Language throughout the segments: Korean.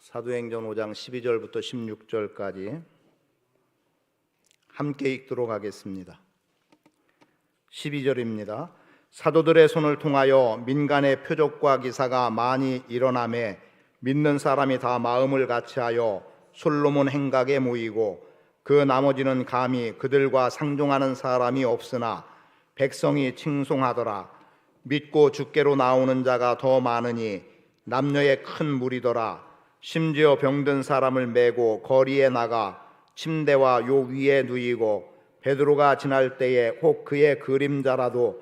사도행전 5장 12절부터 16절까지 함께 읽도록 하겠습니다. 12절입니다. 사도들의 손을 통하여 민간의 표적과 기사가 많이 일어나매 믿는 사람이 다 마음을 같이하여 솔로몬 행각에 모이고 그 나머지는 감히 그들과 상종하는 사람이 없으나 백성이 칭송하더라. 믿고 주께로 나오는 자가 더 많으니 남녀의 큰 무리더라. 심지어 병든 사람을 메고 거리에 나가 침대와 요 위에 누이고 베드로가 지날 때에 혹 그의 그림자라도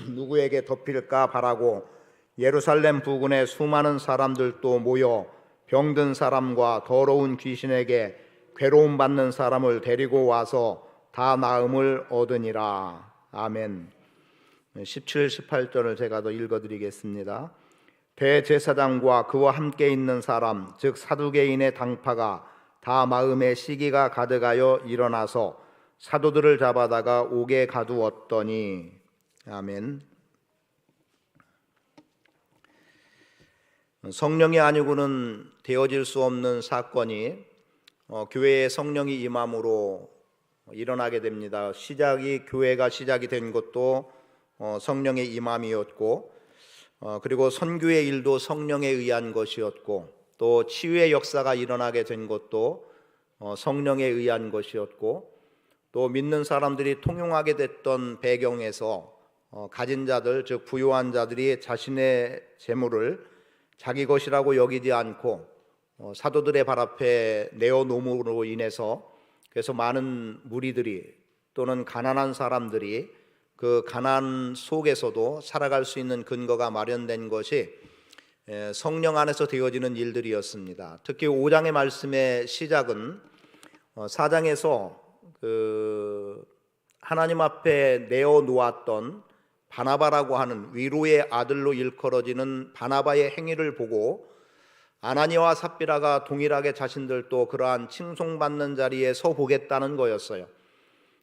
누구에게 덮일까 바라고 예루살렘 부근에 수많은 사람들도 모여 병든 사람과 더러운 귀신에게 괴로움 받는 사람을 데리고 와서 다 나음을 얻으니라. 아멘. 17, 18절을 제가 더 읽어드리겠습니다. 대제사장과 그와 함께 있는 사람 즉 사두개인의 당파가 다 마음에 시기가 가득하여 일어나서 사도들을 잡아다가 옥에 가두었더니. 아멘. 성령이 아니고는 되어질 수 없는 사건이 교회에 성령이 임함으로 일어나게 됩니다. 교회가 시작이 된 것도 성령의 임함이었고, 그리고 선교의 일도 성령에 의한 것이었고, 또 치유의 역사가 일어나게 된 것도 성령에 의한 것이었고, 또 믿는 사람들이 통용하게 됐던 배경에서 가진 자들, 즉 부유한 자들이 자신의 재물을 자기 것이라고 여기지 않고 사도들의 발 앞에 내어놓음으로 인해서, 그래서 많은 무리들이 또는 가난한 사람들이 그 가난 속에서도 살아갈 수 있는 근거가 마련된 것이 성령 안에서 되어지는 일들이었습니다. 특히 5장의 말씀의 시작은 4장에서 하나님 앞에 내어놓았던 바나바라고 하는 위로의 아들로 일컬어지는 바나바의 행위를 보고 아나니아와 삽비라가 동일하게 자신들도 그러한 칭송받는 자리에 서 보겠다는 거였어요.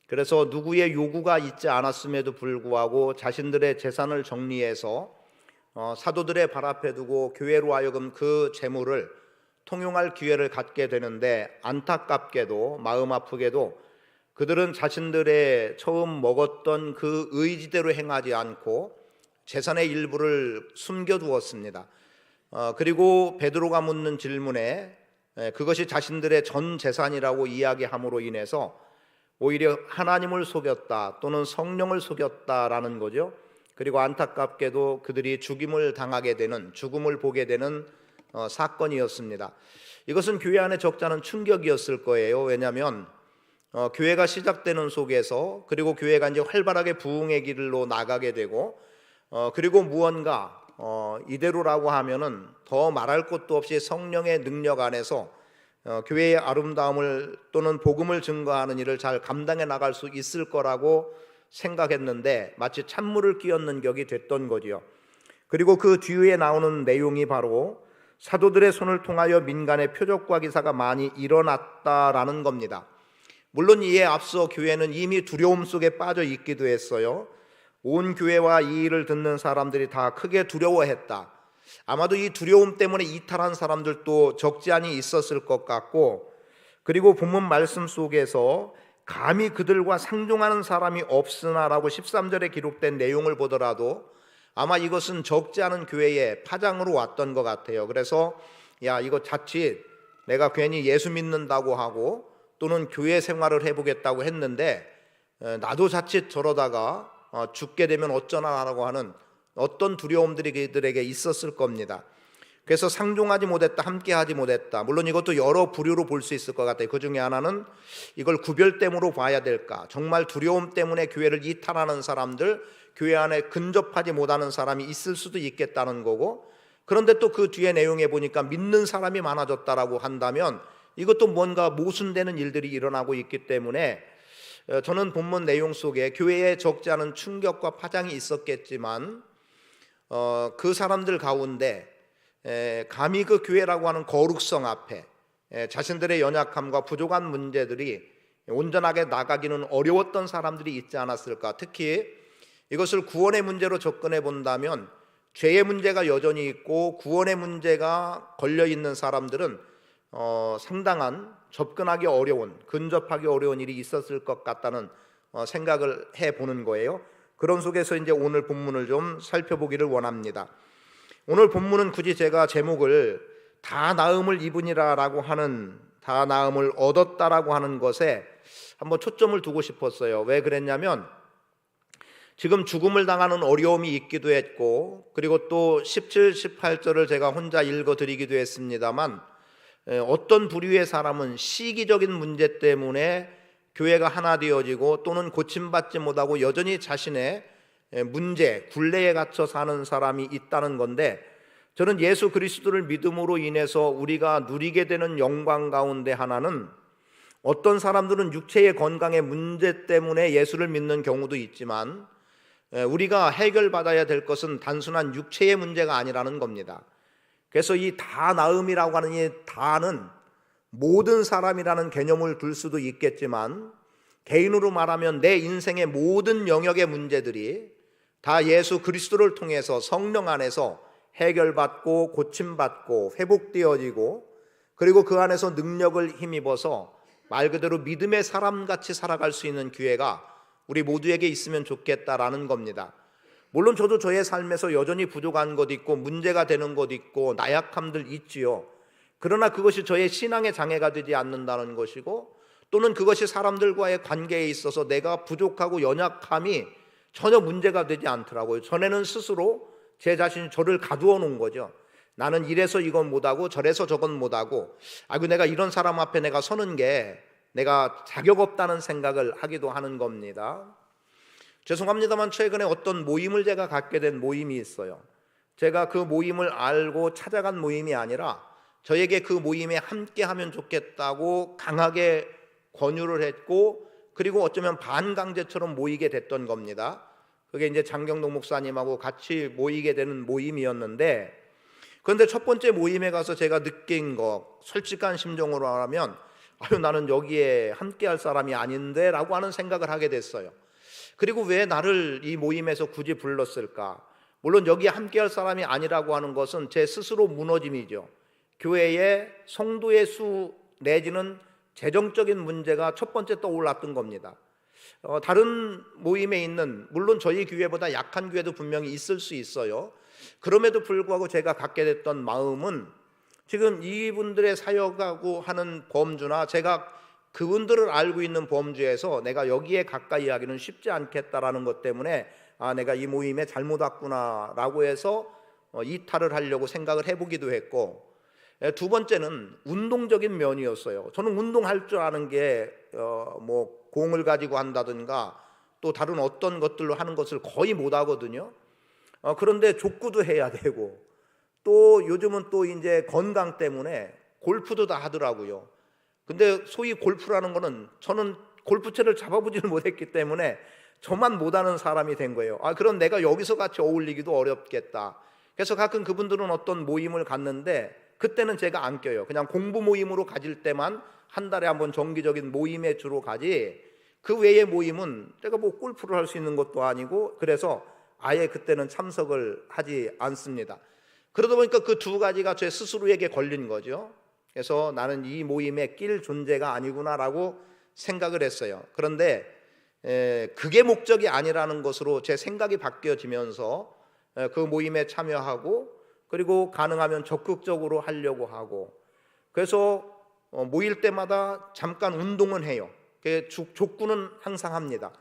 그래서 누구의 요구가 있지 않았음에도 불구하고 자신들의 재산을 정리해서 사도들의 발 앞에 두고 교회로 하여금 그 재물을 통용할 기회를 갖게 되는데, 안타깝게도 마음 아프게도 그들은 자신들의 처음 먹었던 그 의지대로 행하지 않고 재산의 일부를 숨겨두었습니다. 그리고 베드로가 묻는 질문에 그것이 자신들의 전 재산이라고 이야기함으로 인해서 오히려 하나님을 속였다 또는 성령을 속였다라는 거죠. 그리고 안타깝게도 그들이 죽음을 보게 되는 사건이었습니다. 이것은 교회 안에 적잖은 충격이었을 거예요. 왜냐하면 교회가 시작되는 속에서, 그리고 교회가 이제 활발하게 부흥의 길로 나가게 되고, 그리고 무언가 이대로라고 하면은 더 말할 것도 없이 성령의 능력 안에서 교회의 아름다움을 또는 복음을 증거하는 일을 잘 감당해 나갈 수 있을 거라고 생각했는데 마치 찬물을 끼얹는 격이 됐던 거지요. 그리고 그 뒤에 나오는 내용이 바로 사도들의 손을 통하여 민간의 표적과 기사가 많이 일어났다라는 겁니다. 물론 이에 앞서 교회는 이미 두려움 속에 빠져 있기도 했어요. 온 교회와 이 일을 듣는 사람들이 다 크게 두려워했다. 아마도 이 두려움 때문에 이탈한 사람들도 적지 않이 있었을 것 같고, 그리고 본문 말씀 속에서 감히 그들과 상종하는 사람이 없으나라고 13절에 기록된 내용을 보더라도 아마 이것은 적지 않은 교회의 파장으로 왔던 것 같아요. 그래서 이거 자칫 내가 괜히 예수 믿는다고 하고 또는 교회 생활을 해보겠다고 했는데 나도 자칫 저러다가 죽게 되면 어쩌나라고 하는 어떤 두려움들이 그들에게 있었을 겁니다. 그래서 상종하지 못했다, 함께하지 못했다. 물론 이것도 여러 부류로 볼 수 있을 것 같아요. 그 중에 하나는 이걸 구별됨으로 봐야 될까? 정말 두려움 때문에 교회를 이탈하는 사람들, 교회 안에 근접하지 못하는 사람이 있을 수도 있겠다는 거고, 그런데 또 그 뒤에 내용에 보니까 믿는 사람이 많아졌다라고 한다면 이것도 뭔가 모순되는 일들이 일어나고 있기 때문에 저는 본문 내용 속에 교회에 적지 않은 충격과 파장이 있었겠지만 그 사람들 가운데 감히 그 교회라고 하는 거룩성 앞에 자신들의 연약함과 부족한 문제들이 온전하게 나가기는 어려웠던 사람들이 있지 않았을까. 특히 이것을 구원의 문제로 접근해 본다면 죄의 문제가 여전히 있고 구원의 문제가 걸려 있는 사람들은 상당한 접근하기 어려운, 근접하기 어려운 일이 있었을 것 같다는 생각을 해보는 거예요. 그런 속에서 이제 오늘 본문을 좀 살펴보기를 원합니다. 오늘 본문은 굳이 제가 제목을 다 나음을 입으니라라고 하는, 다 나음을 얻었다라고 하는 것에 한번 초점을 두고 싶었어요. 왜 그랬냐면 지금 죽음을 당하는 어려움이 있기도 했고, 그리고 또 17, 18절을 제가 혼자 읽어드리기도 했습니다만, 어떤 부류의 사람은 시기적인 문제 때문에 교회가 하나 되어지고 또는 고침받지 못하고 여전히 자신의 문제, 굴레에 갇혀 사는 사람이 있다는 건데, 저는 예수 그리스도를 믿음으로 인해서 우리가 누리게 되는 영광 가운데 하나는, 어떤 사람들은 육체의 건강의 문제 때문에 예수를 믿는 경우도 있지만 우리가 해결받아야 될 것은 단순한 육체의 문제가 아니라는 겁니다. 그래서 이 다 나음이라고 하는 이 다는 모든 사람이라는 개념을 둘 수도 있겠지만, 개인으로 말하면 내 인생의 모든 영역의 문제들이 다 예수 그리스도를 통해서 성령 안에서 해결받고 고침받고 회복되어지고, 그리고 그 안에서 능력을 힘입어서 말 그대로 믿음의 사람같이 살아갈 수 있는 기회가 우리 모두에게 있으면 좋겠다라는 겁니다. 물론 저도 저의 삶에서 여전히 부족한 것 있고 문제가 되는 것 있고 나약함들 있지요. 그러나 그것이 저의 신앙의 장애가 되지 않는다는 것이고, 또는 그것이 사람들과의 관계에 있어서 내가 부족하고 연약함이 전혀 문제가 되지 않더라고요. 전에는 스스로 제 자신이 저를 가두어 놓은 거죠. 나는 이래서 이건 못하고 저래서 저건 못하고, 아이고 내가 이런 사람 앞에 내가 서는 게 내가 자격 없다는 생각을 하기도 하는 겁니다. 죄송합니다만 최근에 어떤 모임을 제가 갖게 된 모임이 있어요. 제가 그 모임을 알고 찾아간 모임이 아니라 저에게 그 모임에 함께 하면 좋겠다고 강하게 권유를 했고, 그리고 어쩌면 반강제처럼 모이게 됐던 겁니다. 그게 이제 장경동 목사님하고 같이 모이게 되는 모임이었는데, 그런데 첫 번째 모임에 가서 제가 느낀 거, 솔직한 심정으로 하면 나는 여기에 함께 할 사람이 아닌데 라고 하는 생각을 하게 됐어요. 그리고 왜 나를 이 모임에서 굳이 불렀을까? 물론 여기에 함께 할 사람이 아니라고 하는 것은 제 스스로 무너짐이죠. 교회의 성도의 수 내지는 재정적인 문제가 첫 번째 떠올랐던 겁니다. 다른 모임에 있는, 물론 저희 교회보다 약한 교회도 분명히 있을 수 있어요. 그럼에도 불구하고 제가 갖게 됐던 마음은, 지금 이분들의 사역하고 하는 범주나 제가 그분들을 알고 있는 범주에서 내가 여기에 가까이 하기는 쉽지 않겠다라는 것 때문에 내가 이 모임에 잘못 왔구나라고 해서 이탈을 하려고 생각을 해보기도 했고, 두 번째는 운동적인 면이었어요. 저는 운동할 줄 아는 게 뭐 공을 가지고 한다든가 또 다른 어떤 것들로 하는 것을 거의 못하거든요. 그런데 족구도 해야 되고, 또 요즘은 또 이제 건강 때문에 골프도 다 하더라고요. 근데 소위 골프라는 거는 저는 골프채를 잡아보지를 못했기 때문에 저만 못하는 사람이 된 거예요. 그럼 내가 여기서 같이 어울리기도 어렵겠다. 그래서 가끔 그분들은 어떤 모임을 갔는데 그때는 제가 안 껴요. 그냥 공부 모임으로 가질 때만 한 달에 한 번 정기적인 모임에 주로 가지, 그 외의 모임은 내가 뭐 골프를 할 수 있는 것도 아니고, 그래서 아예 그때는 참석을 하지 않습니다. 그러다 보니까 그 두 가지가 제 스스로에게 걸린 거죠. 그래서 나는 이 모임에 낄 존재가 아니구나라고 생각을 했어요. 그런데 그게 목적이 아니라는 것으로 제 생각이 바뀌어지면서 그 모임에 참여하고, 그리고 가능하면 적극적으로 하려고 하고, 그래서 모일 때마다 잠깐 운동은 해요. 족구는 항상 합니다.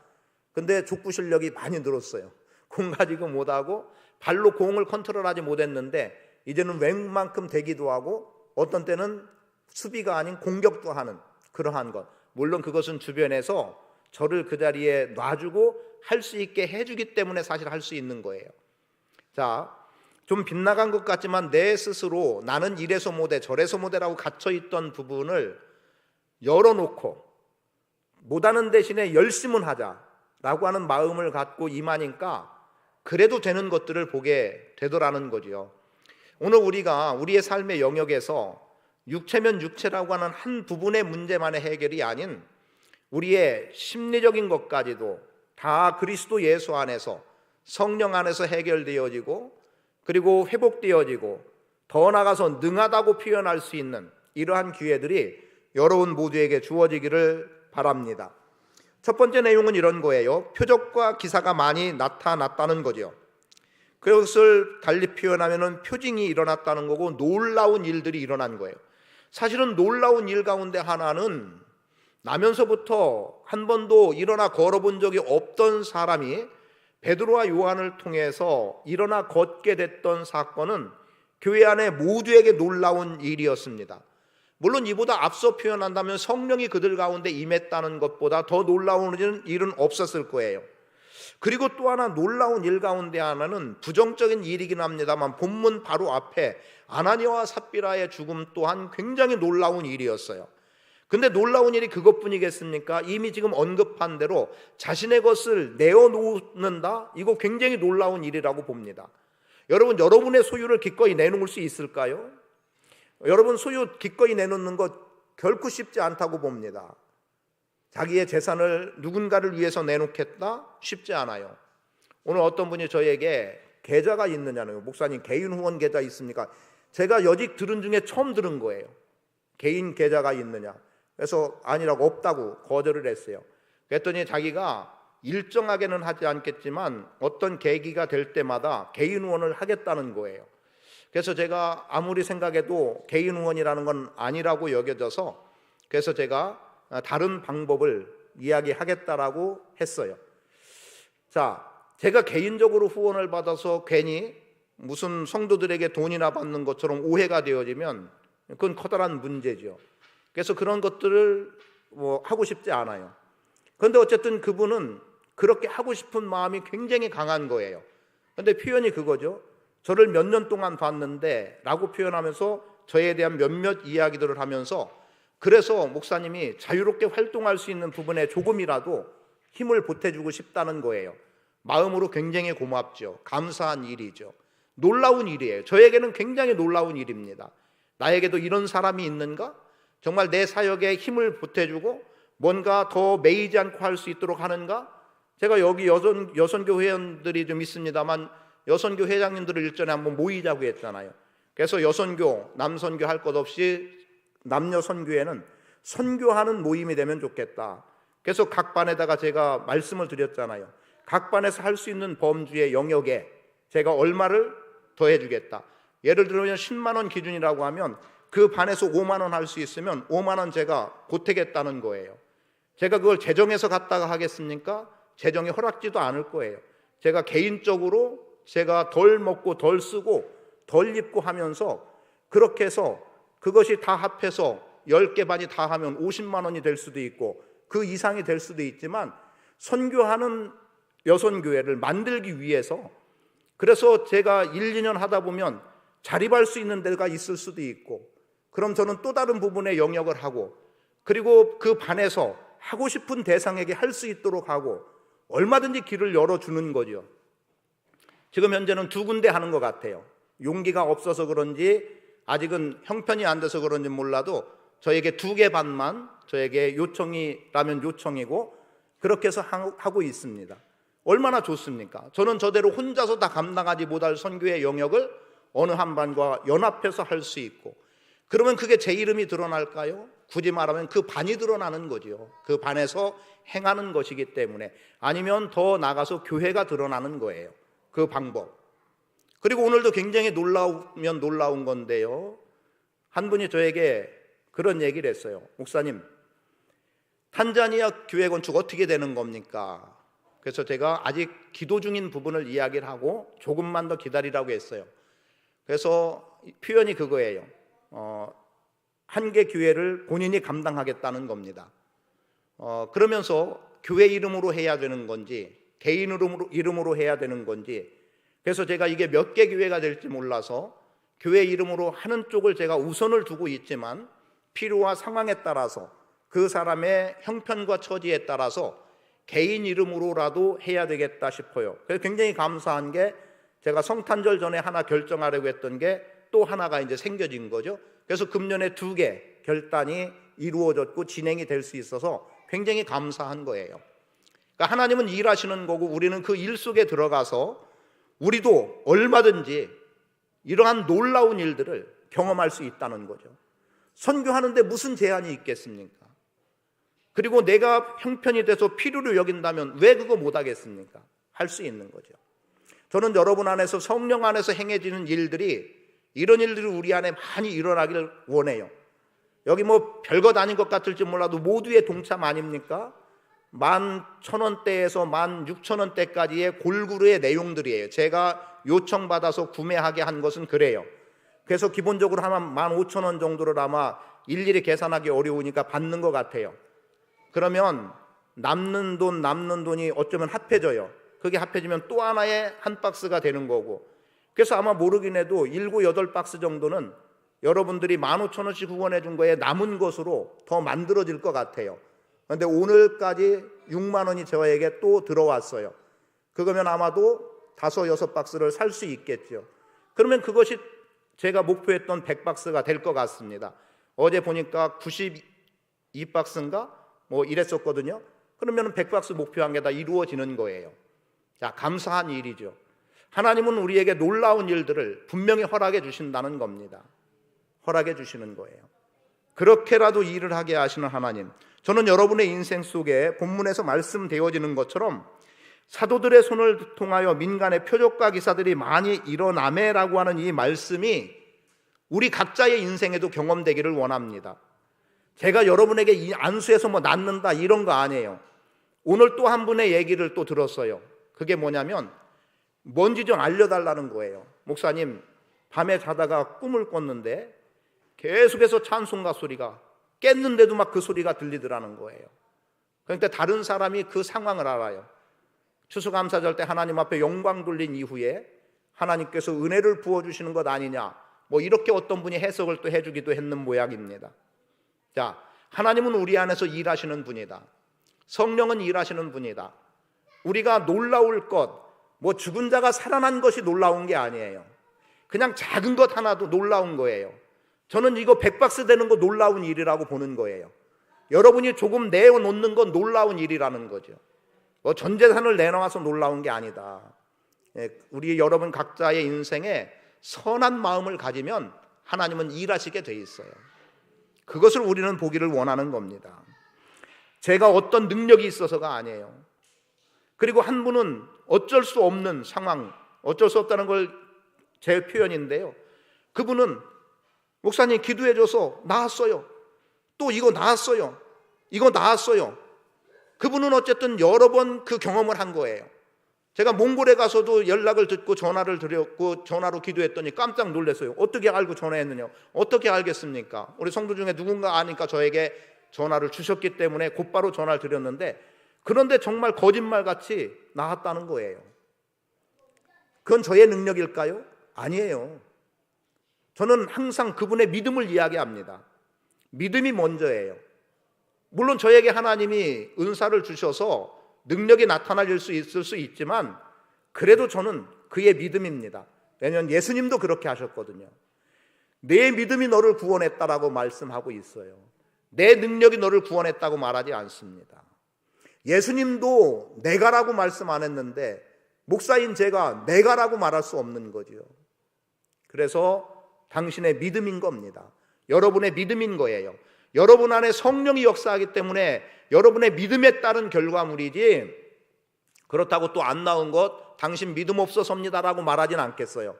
근데 족구 실력이 많이 늘었어요. 공 가지고 못하고 발로 공을 컨트롤하지 못했는데 이제는 웬만큼 되기도 하고, 어떤 때는 수비가 아닌 공격도 하는 그러한 것. 물론 그것은 주변에서 저를 그 자리에 놔주고 할 수 있게 해주기 때문에 사실 할 수 있는 거예요. 자, 좀 빗나간 것 같지만 내 스스로 나는 이래서 못해 저래서 못해라고 갇혀있던 부분을 열어놓고 못하는 대신에 열심은 하자라고 하는 마음을 갖고 임하니까 그래도 되는 것들을 보게 되더라는 거지요. 오늘 우리가 우리의 삶의 영역에서 육체면 육체라고 하는 한 부분의 문제만의 해결이 아닌 우리의 심리적인 것까지도 다 그리스도 예수 안에서 성령 안에서 해결되어지고, 그리고 회복되어지고, 더 나아가서 능하다고 표현할 수 있는 이러한 기회들이 여러분 모두에게 주어지기를 바랍니다. 첫 번째 내용은 이런 거예요. 표적과 기사가 많이 나타났다는 거죠. 그것을 달리 표현하면 표징이 일어났다는 거고 놀라운 일들이 일어난 거예요. 사실은 놀라운 일 가운데 하나는 나면서부터 한 번도 일어나 걸어본 적이 없던 사람이 베드로와 요한을 통해서 일어나 걷게 됐던 사건은 교회 안에 모두에게 놀라운 일이었습니다. 물론 이보다 앞서 표현한다면 성령이 그들 가운데 임했다는 것보다 더 놀라운 일은 없었을 거예요. 그리고 또 하나 놀라운 일 가운데 하나는 부정적인 일이긴 합니다만 본문 바로 앞에 아나니아와 삽비라의 죽음 또한 굉장히 놀라운 일이었어요. 근데 놀라운 일이 그것뿐이겠습니까? 이미 지금 언급한 대로 자신의 것을 내어놓는다? 이거 굉장히 놀라운 일이라고 봅니다. 여러분, 여러분의 소유를 기꺼이 내놓을 수 있을까요? 여러분, 소유 기꺼이 내놓는 것 결코 쉽지 않다고 봅니다. 자기의 재산을 누군가를 위해서 내놓겠다? 쉽지 않아요. 오늘 어떤 분이 저에게 계좌가 있느냐는 거예요. 목사님, 개인 후원 계좌 있습니까? 제가 여직 들은 중에 처음 들은 거예요. 개인 계좌가 있느냐. 그래서 아니라고, 없다고 거절을 했어요. 그랬더니 자기가 일정하게는 하지 않겠지만 어떤 계기가 될 때마다 개인 후원을 하겠다는 거예요. 그래서 제가 아무리 생각해도 개인 후원이라는 건 아니라고 여겨져서 그래서 제가 다른 방법을 이야기하겠다라고 했어요. 자, 제가 개인적으로 후원을 받아서 괜히 무슨 성도들에게 돈이나 받는 것처럼 오해가 되어지면 그건 커다란 문제죠. 그래서 그런 것들을 하고 싶지 않아요. 그런데 어쨌든 그분은 그렇게 하고 싶은 마음이 굉장히 강한 거예요. 그런데 표현이 그거죠. 저를 몇 년 동안 봤는데 라고 표현하면서 저에 대한 몇몇 이야기들을 하면서 그래서 목사님이 자유롭게 활동할 수 있는 부분에 조금이라도 힘을 보태주고 싶다는 거예요. 마음으로 굉장히 고맙죠. 감사한 일이죠. 놀라운 일이에요. 저에게는 굉장히 놀라운 일입니다. 나에게도 이런 사람이 있는가? 정말 내 사역에 힘을 보태주고 뭔가 더 매이지 않고 할 수 있도록 하는가? 제가 여기 여선교 회원들이 좀 있습니다만 여선교 회장님들을 일전에 한번 모이자고 했잖아요. 그래서 여선교, 남선교 할 것 없이 남녀 선교회는 선교하는 모임이 되면 좋겠다. 그래서 각 반에다가 제가 말씀을 드렸잖아요. 각 반에서 할 수 있는 범주의 영역에 제가 얼마를 더해주겠다. 예를 들면 10만 원 기준이라고 하면 그 반에서 5만 원 할 수 있으면 5만 원 제가 보태겠다는 거예요. 제가 그걸 재정에서 갖다가 하겠습니까? 재정이 허락지도 않을 거예요. 제가 개인적으로 제가 덜 먹고 덜 쓰고 덜 입고 하면서 그렇게 해서 그것이 다 합해서 10개 반이 다 하면 50만 원이 될 수도 있고 그 이상이 될 수도 있지만 선교하는 여선교회를 만들기 위해서 그래서 제가 1, 2년 하다 보면 자립할 수 있는 데가 있을 수도 있고 그럼 저는 또 다른 부분의 영역을 하고 그리고 그 반에서 하고 싶은 대상에게 할 수 있도록 하고 얼마든지 길을 열어주는 거죠. 지금 현재는 2군데 하는 것 같아요. 용기가 없어서 그런지 아직은 형편이 안 돼서 그런지 몰라도 저에게 2개 반만 저에게 요청이라면 요청이고 그렇게 해서 하고 있습니다. 얼마나 좋습니까? 저는 저대로 혼자서 다 감당하지 못할 선교의 영역을 어느 한 반과 연합해서 할 수 있고 그러면 그게 제 이름이 드러날까요? 굳이 말하면 그 반이 드러나는 거죠. 그 반에서 행하는 것이기 때문에 아니면 더 나가서 교회가 드러나는 거예요. 그 방법. 그리고 오늘도 굉장히 놀라우면 놀라운 건데요. 한 분이 저에게 그런 얘기를 했어요. 목사님, 탄자니아 교회 건축 어떻게 되는 겁니까? 그래서 제가 아직 기도 중인 부분을 이야기를 하고 조금만 더 기다리라고 했어요. 그래서 표현이 그거예요. 한 개 교회를 본인이 감당하겠다는 겁니다. 그러면서 교회 이름으로 해야 되는 건지 개인 이름으로 해야 되는 건지 그래서 제가 이게 몇 개 교회가 될지 몰라서 교회 이름으로 하는 쪽을 제가 우선을 두고 있지만 필요와 상황에 따라서 그 사람의 형편과 처지에 따라서 개인 이름으로라도 해야 되겠다 싶어요. 그래서 굉장히 감사한 게 제가 성탄절 전에 하나 결정하려고 했던 게 또 하나가 이제 생겨진 거죠. 그래서 금년에 2개 결단이 이루어졌고 진행이 될 수 있어서 굉장히 감사한 거예요. 그러니까 하나님은 일하시는 거고 우리는 그 일 속에 들어가서 우리도 얼마든지 이러한 놀라운 일들을 경험할 수 있다는 거죠. 선교하는데 무슨 제한이 있겠습니까? 그리고 내가 형편이 돼서 필요로 여긴다면 왜 그거 못하겠습니까? 할 수 있는 거죠. 저는 여러분 안에서 성령 안에서 행해지는 일들이, 이런 일들이 우리 안에 많이 일어나기를 원해요. 여기 뭐 별것 아닌 것 같을지 몰라도 모두의 동참 아닙니까? 11,000원대에서 16,000원대까지의 골고루의 내용들이에요. 제가 요청받아서 구매하게 한 것은 그래요. 그래서 기본적으로 한 15,000원 정도를 아마 일일이 계산하기 어려우니까 받는 것 같아요. 그러면 남는 돈이 어쩌면 합해져요. 그게 합해지면 또 하나의 한 박스가 되는 거고, 그래서 아마 모르긴 해도 7, 8박스 정도는 여러분들이 15,000원씩 후원해 준 거에 남은 것으로 더 만들어질 것 같아요. 그런데 오늘까지 6만 원이 저에게 또 들어왔어요. 그거면 아마도 5, 6박스를 살 수 있겠죠. 그러면 그것이 제가 목표했던 100박스가 될 것 같습니다. 어제 보니까 92박스인가 뭐 이랬었거든요. 그러면 100박스 목표한 게 다 이루어지는 거예요. 자, 감사한 일이죠. 하나님은 우리에게 놀라운 일들을 분명히 허락해 주신다는 겁니다. 허락해 주시는 거예요. 그렇게라도 일을 하게 하시는 하나님, 저는 여러분의 인생 속에 본문에서 말씀되어지는 것처럼 사도들의 손을 통하여 민간의 표적과 기사들이 많이 일어나매라고 하는 이 말씀이 우리 각자의 인생에도 경험되기를 원합니다. 제가 여러분에게 이 안수해서 뭐 낫는다 이런 거 아니에요. 오늘 또 한 분의 얘기를 또 들었어요. 그게 뭐냐면 뭔지 좀 알려달라는 거예요. 목사님, 밤에 자다가 꿈을 꿨는데 계속해서 찬송가 소리가, 깼는데도 막 그 소리가 들리더라는 거예요. 그러니까 다른 사람이 그 상황을 알아요. 추수감사절 때 하나님 앞에 영광 돌린 이후에 하나님께서 은혜를 부어주시는 것 아니냐, 뭐 이렇게 어떤 분이 해석을 또 해주기도 했는 모양입니다. 자, 하나님은 우리 안에서 일하시는 분이다. 성령은 일하시는 분이다. 우리가 놀라울 것, 뭐 죽은 자가 살아난 것이 놀라운 게 아니에요. 그냥 작은 것 하나도 놀라운 거예요. 저는 이거 100박스 되는 거 놀라운 일이라고 보는 거예요. 여러분이 조금 내어놓는 건 놀라운 일이라는 거죠. 뭐 전 재산을 내놓아서 놀라운 게 아니다. 우리 여러분 각자의 인생에 선한 마음을 가지면 하나님은 일하시게 돼 있어요. 그것을 우리는 보기를 원하는 겁니다. 제가 어떤 능력이 있어서가 아니에요. 그리고 한 분은 어쩔 수 없는 상황, 어쩔 수 없다는 걸 제 표현인데요. 그분은 목사님 기도해줘서 나았어요. 또 이거 나았어요. 이거 나았어요. 그분은 어쨌든 여러 번 그 경험을 한 거예요. 제가 몽골에 가서도 연락을 듣고 전화를 드렸고 전화로 기도했더니 깜짝 놀랐어요. 어떻게 알고 전화했느냐? 어떻게 알겠습니까? 우리 성도 중에 누군가 아니까 저에게 전화를 주셨기 때문에 곧바로 전화를 드렸는데, 그런데 정말 거짓말같이 나았다는 거예요. 그건 저의 능력일까요? 아니에요. 저는 항상 그분의 믿음을 이야기합니다. 믿음이 먼저예요. 물론 저에게 하나님이 은사를 주셔서 능력이 나타날 수 있을 수 있지만 그래도 저는 그의 믿음입니다. 왜냐하면 예수님도 그렇게 하셨거든요. 내 믿음이 너를 구원했다라고 말씀하고 있어요. 내 능력이 너를 구원했다고 말하지 않습니다. 예수님도 내가라고 말씀 안 했는데 목사인 제가 내가라고 말할 수 없는 거죠. 그래서 당신의 믿음인 겁니다. 여러분의 믿음인 거예요. 여러분 안에 성령이 역사하기 때문에 여러분의 믿음에 따른 결과물이지, 그렇다고 또 안 나온 것 당신 믿음 없어서입니다라고 말하진 않겠어요.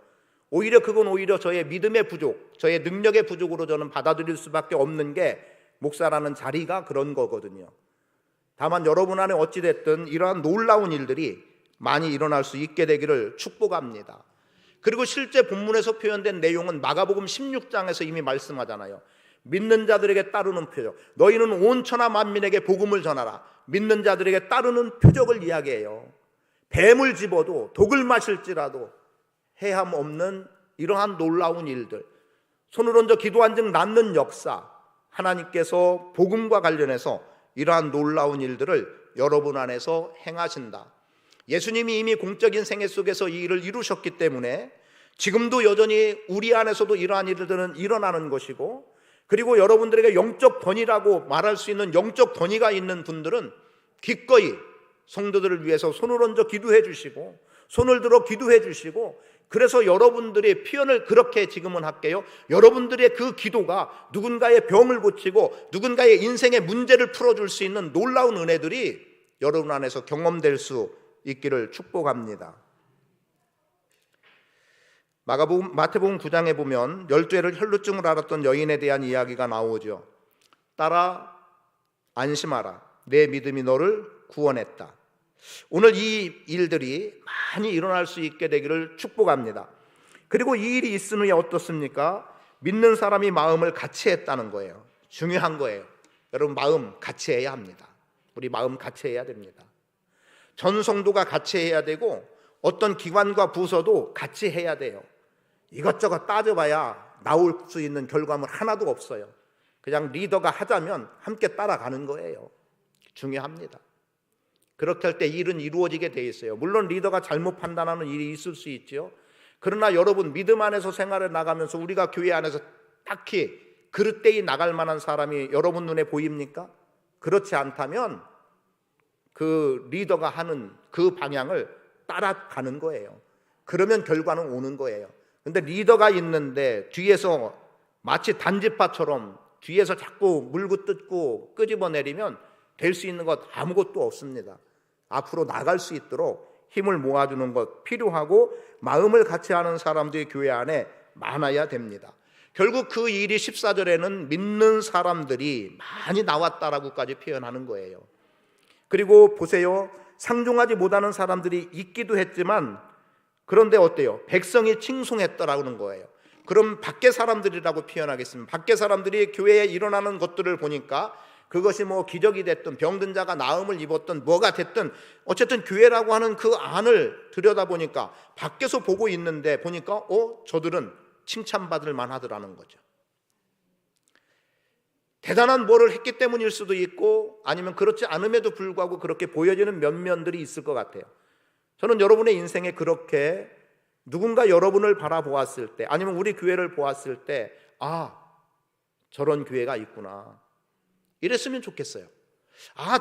오히려 그건 오히려 저의 믿음의 부족, 저의 능력의 부족으로 저는 받아들일 수밖에 없는 게 목사라는 자리가 그런 거거든요. 다만 여러분 안에 어찌됐든 이러한 놀라운 일들이 많이 일어날 수 있게 되기를 축복합니다. 그리고 실제 본문에서 표현된 내용은 마가복음 16장에서 이미 말씀하잖아요. 믿는 자들에게 따르는 표적, 너희는 온 천하 만민에게 복음을 전하라. 믿는 자들에게 따르는 표적을 이야기해요. 뱀을 집어도 독을 마실지라도 해함 없는 이러한 놀라운 일들, 손을 얹어 기도한 즉 낫는 역사, 하나님께서 복음과 관련해서 이러한 놀라운 일들을 여러분 안에서 행하신다. 예수님이 이미 공적인 생애 속에서 이 일을 이루셨기 때문에 지금도 여전히 우리 안에서도 이러한 일들은 일어나는 것이고, 그리고 여러분들에게 영적 권위라고 말할 수 있는 영적 권위가 있는 분들은 기꺼이 성도들을 위해서 손을 얹어 기도해 주시고 손을 들어 기도해 주시고 그래서 여러분들의 표현을 그렇게 지금은 할게요. 여러분들의 그 기도가 누군가의 병을 고치고 누군가의 인생의 문제를 풀어줄 수 있는 놀라운 은혜들이 여러분 안에서 경험될 수 있기를 축복합니다. 마태복음 9장에 보면 12해를 혈루증을 앓았던 여인에 대한 이야기가 나오죠. 딸아 안심하라, 내 믿음이 너를 구원했다. 오늘 이 일들이 많이 일어날 수 있게 되기를 축복합니다. 그리고 이 일이 있은 후에 어떻습니까? 믿는 사람이 마음을 같이 했다는 거예요. 중요한 거예요. 여러분, 마음 같이 해야 합니다. 우리 마음 같이 해야 됩니다. 전 성도가 같이 해야 되고 어떤 기관과 부서도 같이 해야 돼요. 이것저것 따져봐야 나올 수 있는 결과물 하나도 없어요. 그냥 리더가 하자면 함께 따라가는 거예요. 중요합니다. 그렇게 할 때 일은 이루어지게 돼 있어요. 물론 리더가 잘못 판단하는 일이 있을 수 있죠. 그러나 여러분, 믿음 안에서 생활해 나가면서 우리가 교회 안에서 딱히 그릇되이 나갈 만한 사람이 여러분 눈에 보입니까? 그렇지 않다면 그 리더가 하는 그 방향을 따라가는 거예요. 그러면 결과는 오는 거예요. 근데 리더가 있는데 뒤에서 마치 단지파처럼 뒤에서 자꾸 물고 뜯고 끄집어내리면 될 수 있는 것 아무것도 없습니다. 앞으로 나갈 수 있도록 힘을 모아주는 것 필요하고 마음을 같이 하는 사람들이 교회 안에 많아야 됩니다. 결국 그 일이 14절에는 믿는 사람들이 많이 나왔다라고까지 표현하는 거예요. 그리고 보세요. 상종하지 못하는 사람들이 있기도 했지만 그런데 어때요? 백성이 칭송했더라는 거예요. 그럼 밖에 사람들이라고 표현하겠습니다. 밖에 사람들이 교회에 일어나는 것들을 보니까 그것이 뭐 기적이 됐든 병든 자가 나음을 입었든 뭐가 됐든 어쨌든 교회라고 하는 그 안을 들여다보니까 밖에서 보고 있는데 보니까 저들은 칭찬받을 만하더라는 거죠. 대단한 뭐를 했기 때문일 수도 있고 아니면 그렇지 않음에도 불구하고 그렇게 보여지는 면면들이 있을 것 같아요. 저는 여러분의 인생에 그렇게 누군가 여러분을 바라보았을 때 아니면 우리 교회를 보았을 때 저런 교회가 있구나 이랬으면 좋겠어요.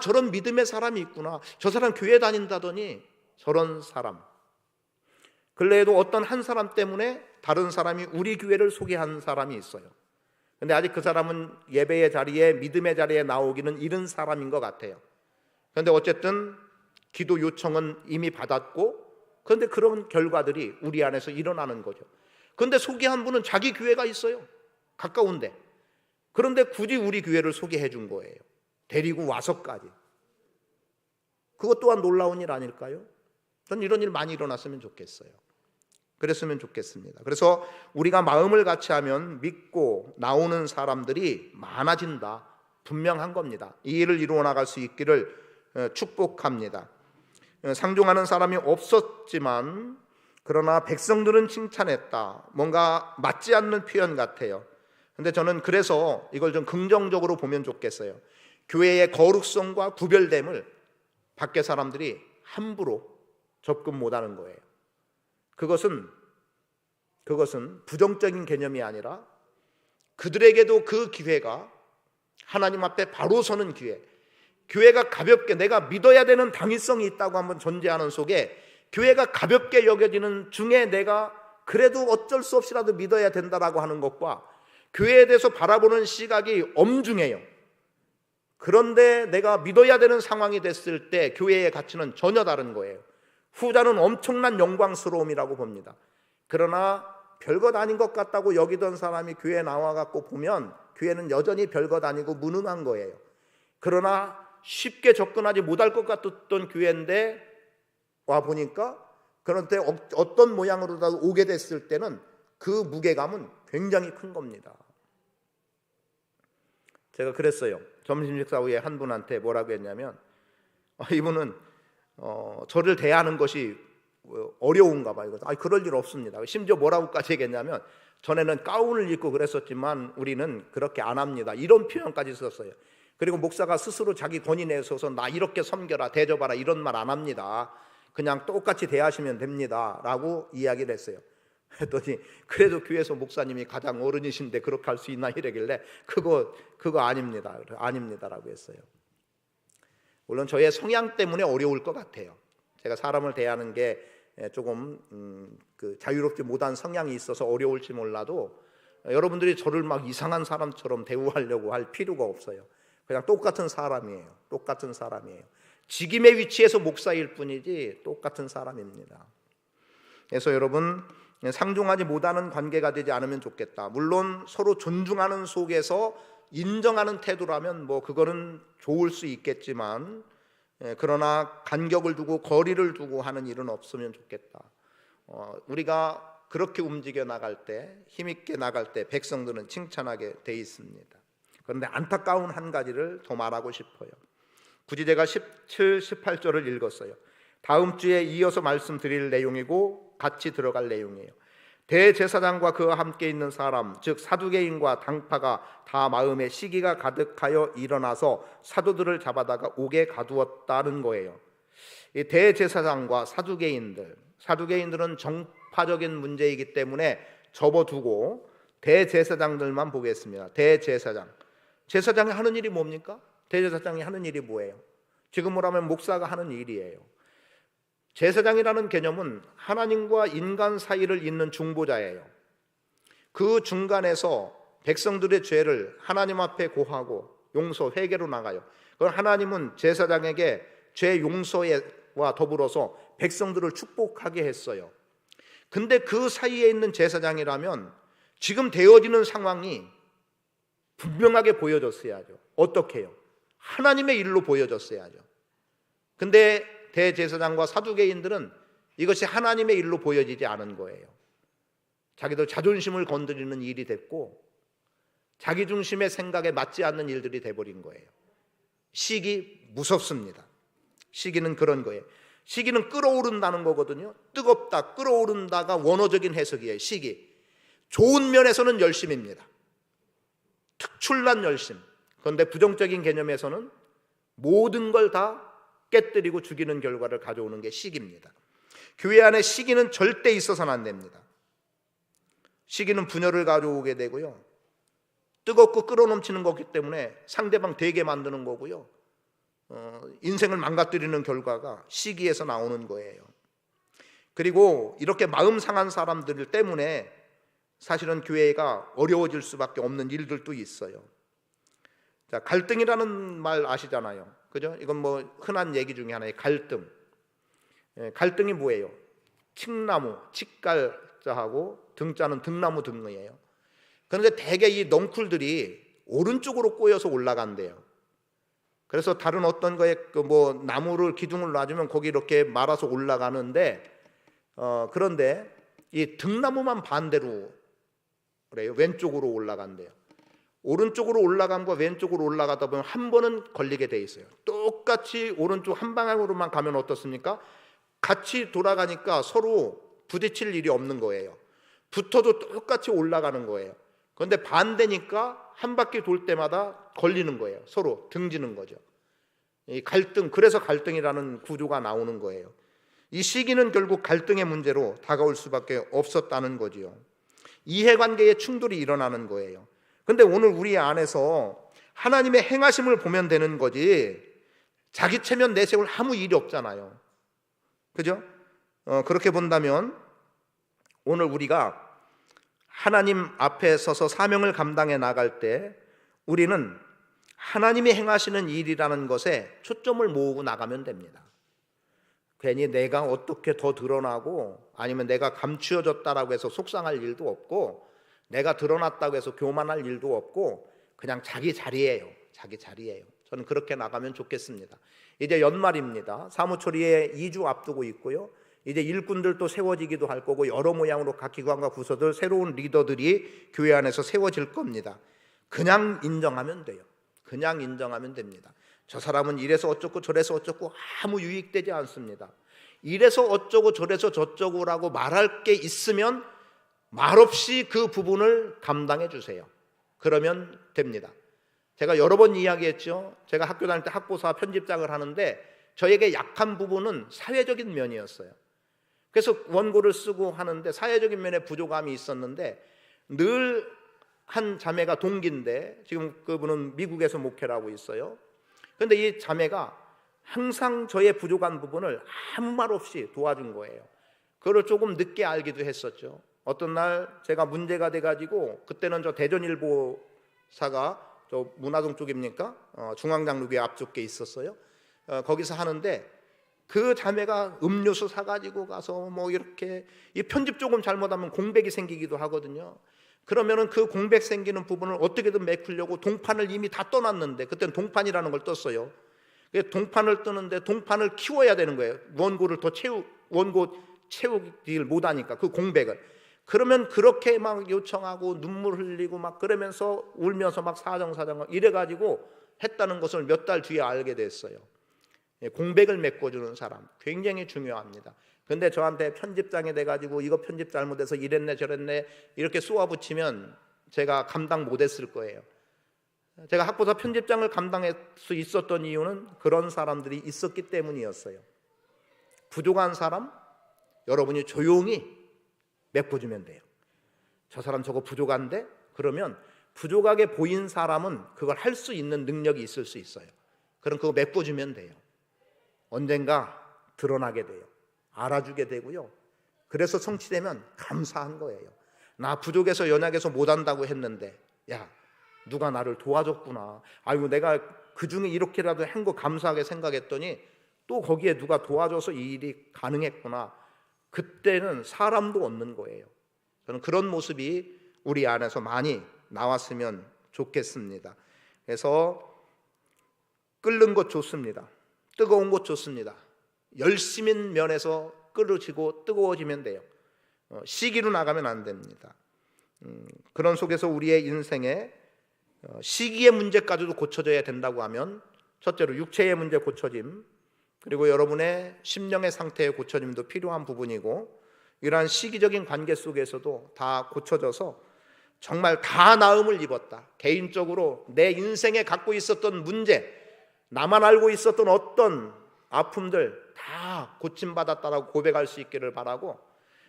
저런 믿음의 사람이 있구나. 저 사람 교회 다닌다더니 저런 사람. 근래에도 어떤 한 사람 때문에 다른 사람이 우리 교회를 소개한 사람이 있어요. 근데 아직 그 사람은 예배의 자리에 믿음의 자리에 나오기는 이른 사람인 것 같아요. 그런데 어쨌든 기도 요청은 이미 받았고 그런데 그런 결과들이 우리 안에서 일어나는 거죠. 그런데 소개한 분은 자기 교회가 있어요. 가까운데. 그런데 굳이 우리 교회를 소개해 준 거예요. 데리고 와서까지. 그것 또한 놀라운 일 아닐까요? 저는 이런 일 많이 일어났으면 좋겠어요. 그랬으면 좋겠습니다. 그래서 우리가 마음을 같이 하면 믿고 나오는 사람들이 많아진다. 분명한 겁니다. 이 일을 이루어 나갈 수 있기를 축복합니다. 상종하는 사람이 없었지만 그러나 백성들은 칭찬했다. 뭔가 맞지 않는 표현 같아요. 근데 저는 그래서 이걸 좀 긍정적으로 보면 좋겠어요. 교회의 거룩성과 구별됨을 밖에 사람들이 함부로 접근 못하는 거예요. 그것은 부정적인 개념이 아니라 그들에게도 그 기회가 하나님 앞에 바로 서는 기회, 교회가 가볍게 내가 믿어야 되는 당위성이 있다고 한번 존재하는 속에 교회가 가볍게 여겨지는 중에 내가 그래도 어쩔 수 없이라도 믿어야 된다라고 하는 것과 교회에 대해서 바라보는 시각이 엄중해요. 그런데 내가 믿어야 되는 상황이 됐을 때 교회의 가치는 전혀 다른 거예요. 후자는 엄청난 영광스러움이라고 봅니다. 그러나 별것 아닌 것 같다고 여기던 사람이 교회에 나와갖고 보면 교회는 여전히 별것 아니고 무능한 거예요. 그러나 쉽게 접근하지 못할 것 같았던 교회인데 와보니까 그런데 어떤 모양으로라도 오게 됐을 때는 그 무게감은 굉장히 큰 겁니다. 제가 그랬어요. 점심 식사 후에 한 분한테 뭐라고 했냐면 이분은 저를 대하는 것이 어려운가 봐요. 그럴 일 없습니다. 심지어 뭐라고까지 얘기했냐면 전에는 가운을 입고 그랬었지만 우리는 그렇게 안 합니다. 이런 표현까지 썼어요. 그리고 목사가 스스로 자기 권위 내서서 나 이렇게 섬겨라 대접하라 이런 말 안 합니다. 그냥 똑같이 대하시면 됩니다 라고 이야기를 했어요. 그랬더니 그래도 교회에서 목사님이 가장 어른이신데 그렇게 할 수 있나 이러길래 그거 아닙니다라고 했어요. 물론 저의 성향 때문에 어려울 것 같아요. 제가 사람을 대하는 게 조금 그 자유롭지 못한 성향이 있어서 어려울지 몰라도 여러분들이 저를 막 이상한 사람처럼 대우하려고 할 필요가 없어요. 그냥 똑같은 사람이에요. 똑같은 사람이에요. 직임의 위치에서 목사일 뿐이지 똑같은 사람입니다. 그래서 여러분, 상종하지 못하는 관계가 되지 않으면 좋겠다. 물론 서로 존중하는 속에서 인정하는 태도라면 뭐 그거는 좋을 수 있겠지만, 그러나 간격을 두고 거리를 두고 하는 일은 없으면 좋겠다. 우리가 그렇게 움직여 나갈 때, 힘있게 나갈 때 백성들은 칭찬하게 돼 있습니다. 그런데 안타까운 한 가지를 더 말하고 싶어요. 굳이 제가 17, 18절을 읽었어요. 다음 주에 이어서 말씀드릴 내용이고 같이 들어갈 내용이에요. 대제사장과 그와 함께 있는 사람, 즉 사두개인과 당파가 다 마음에 시기가 가득하여 일어나서 사도들을 잡아다가 옥에 가두었다는 거예요. 이 대제사장과 사두개인들은 정파적인 문제이기 때문에 접어두고 대제사장들만 보겠습니다. 대제사장, 제사장이 하는 일이 뭡니까? 대제사장이 하는 일이 뭐예요? 지금으로 하면 목사가 하는 일이에요. 제사장이라는 개념은 하나님과 인간 사이를 잇는 중보자예요. 그 중간에서 백성들의 죄를 하나님 앞에 고하고 용서, 회개로 나가요. 그럼 하나님은 제사장에게 죄 용서와 더불어서 백성들을 축복하게 했어요. 근데 그 사이에 있는 제사장이라면 지금 되어지는 상황이 분명하게 보여졌어야죠. 어떻게 해요? 하나님의 일로 보여졌어야죠. 근데 대제사장과 사두개인들은 이것이 하나님의 일로 보여지지 않은 거예요. 자기들 자존심을 건드리는 일이 됐고 자기 중심의 생각에 맞지 않는 일들이 돼버린 거예요. 시기 무섭습니다. 시기는 그런 거예요. 시기는 끓어오른다는 거거든요. 뜨겁다, 끓어오른다가 원어적인 해석이에요. 시기. 좋은 면에서는 열심입니다. 특출난 열심. 그런데 부정적인 개념에서는 모든 걸 다 깨뜨리고 죽이는 결과를 가져오는 게 시기입니다. 교회 안에 시기는 절대 있어서는 안 됩니다. 시기는 분열을 가져오게 되고요, 뜨겁고 끓어넘치는 거기 때문에 상대방 되게 만드는 거고요, 인생을 망가뜨리는 결과가 시기에서 나오는 거예요. 그리고 이렇게 마음 상한 사람들 때문에 사실은 교회가 어려워질 수밖에 없는 일들도 있어요. 자, 갈등이라는 말 아시잖아요. 그죠? 이건 뭐 흔한 얘기 중에 하나의 갈등. 갈등이 뭐예요? 칡나무, 칡갈자하고 등자는 등나무 등이에요. 그런데 대개 이 넝쿨들이 오른쪽으로 꼬여서 올라간대요. 그래서 다른 어떤 거에 뭐 나무를 기둥을 놔주면 거기 이렇게 말아서 올라가는데, 그런데 이 등나무만 반대로 그래요. 왼쪽으로 올라간대요. 오른쪽으로 올라간 거 왼쪽으로 올라가다 보면 한 번은 걸리게 돼 있어요. 똑같이 오른쪽 한 방향으로만 가면 어떻습니까? 같이 돌아가니까 서로 부딪힐 일이 없는 거예요. 붙어도 똑같이 올라가는 거예요. 그런데 반대니까 한 바퀴 돌 때마다 걸리는 거예요. 서로 등지는 거죠. 이 갈등, 그래서 갈등이라는 구조가 나오는 거예요. 이 시기는 결국 갈등의 문제로 다가올 수밖에 없었다는 거지요. 이해관계의 충돌이 일어나는 거예요. 근데 오늘 우리 안에서 하나님의 행하심을 보면 되는 거지 자기 체면 내세울 아무 일이 없잖아요. 그죠? 그렇게 본다면 오늘 우리가 하나님 앞에 서서 사명을 감당해 나갈 때 우리는 하나님이 행하시는 일이라는 것에 초점을 모으고 나가면 됩니다. 괜히 내가 어떻게 더 드러나고 아니면 내가 감추어졌다라고 해서 속상할 일도 없고 내가 드러났다고 해서 교만할 일도 없고 그냥 자기 자리예요. 자기 자리예요. 저는 그렇게 나가면 좋겠습니다. 이제 연말입니다. 사무처리에 2주 앞두고 있고요. 이제 일꾼들도 세워지기도 할 거고 여러 모양으로 각 기관과 부서들 새로운 리더들이 교회 안에서 세워질 겁니다. 그냥 인정하면 돼요. 그냥 인정하면 됩니다. 저 사람은 이래서 어쩌고 저래서 어쩌고 아무 유익되지 않습니다. 이래서 어쩌고 저래서 저쩌고라고 말할 게 있으면 말없이 그 부분을 감당해 주세요. 그러면 됩니다. 제가 여러 번 이야기했죠. 제가 학교 다닐 때 학보사 편집장을 하는데 저에게 약한 부분은 사회적인 면이었어요. 그래서 원고를 쓰고 하는데 사회적인 면에 부족함이 있었는데 늘 한 자매가 동기인데 지금 그분은 미국에서 목회를 하고 있어요. 그런데 이 자매가 항상 저의 부족한 부분을 아무 말 없이 도와준 거예요. 그걸 조금 늦게 알기도 했었죠. 어떤 날 제가 문제가 돼가지고, 그때는 저 대전일보사가 저 문화동 쪽입니까? 중앙장로교회 앞쪽에 있었어요. 거기서 하는데 그 자매가 음료수 사가지고 가서 뭐 이렇게, 이 편집 조금 잘못하면 공백이 생기기도 하거든요. 그러면은 그 공백 생기는 부분을 어떻게든 메꾸려고 동판을 이미 다 떠났는데, 그때는 동판이라는 걸 떴어요. 동판을 뜨는데 동판을 키워야 되는 거예요. 원고를 더 원고 채우기를 못하니까 그 공백을. 그러면 그렇게 막 요청하고 눈물 흘리고 막 그러면서 울면서 막 사정사정 이래가지고 했다는 것을 몇 달 뒤에 알게 됐어요. 공백을 메꿔주는 사람 굉장히 중요합니다. 근데 저한테 편집장이 돼가지고 이거 편집 잘못해서 이랬네 저랬네 이렇게 쏘아붙이면 제가 감당 못했을 거예요. 제가 학부사 편집장을 감당할 수 있었던 이유는 그런 사람들이 있었기 때문이었어요. 부족한 사람 여러분이 조용히 메꿔주면 돼요. 저 사람 저거 부족한데? 그러면 부족하게 보인 사람은 그걸 할 수 있는 능력이 있을 수 있어요. 그럼 그거 메꿔주면 돼요. 언젠가 드러나게 돼요. 알아주게 되고요. 그래서 성취되면 감사한 거예요. 나 부족해서 연약해서 못한다고 했는데, 야, 누가 나를 도와줬구나. 아이고, 내가 그 중에 이렇게라도 한 거 감사하게 생각했더니 또 거기에 누가 도와줘서 이 일이 가능했구나. 그때는 사람도 얻는 거예요. 저는 그런 모습이 우리 안에서 많이 나왔으면 좋겠습니다. 그래서 끓는 것 좋습니다. 뜨거운 것 좋습니다. 열심인 면에서 끓어지고 뜨거워지면 돼요. 시기로 나가면 안 됩니다. 그런 속에서 우리의 인생에 시기의 문제까지도 고쳐져야 된다고 하면, 첫째로 육체의 문제 고쳐짐, 그리고 여러분의 심령의 상태의 고쳐짐도 필요한 부분이고, 이러한 시기적인 관계 속에서도 다 고쳐져서 정말 다 나음을 입었다. 개인적으로 내 인생에 갖고 있었던 문제, 나만 알고 있었던 어떤 아픔들 다 고침받았다라고 고백할 수 있기를 바라고,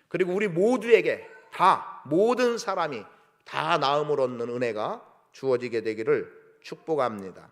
그리고 우리 모두에게 다, 모든 사람이 다 나음을 얻는 은혜가 주어지게 되기를 축복합니다.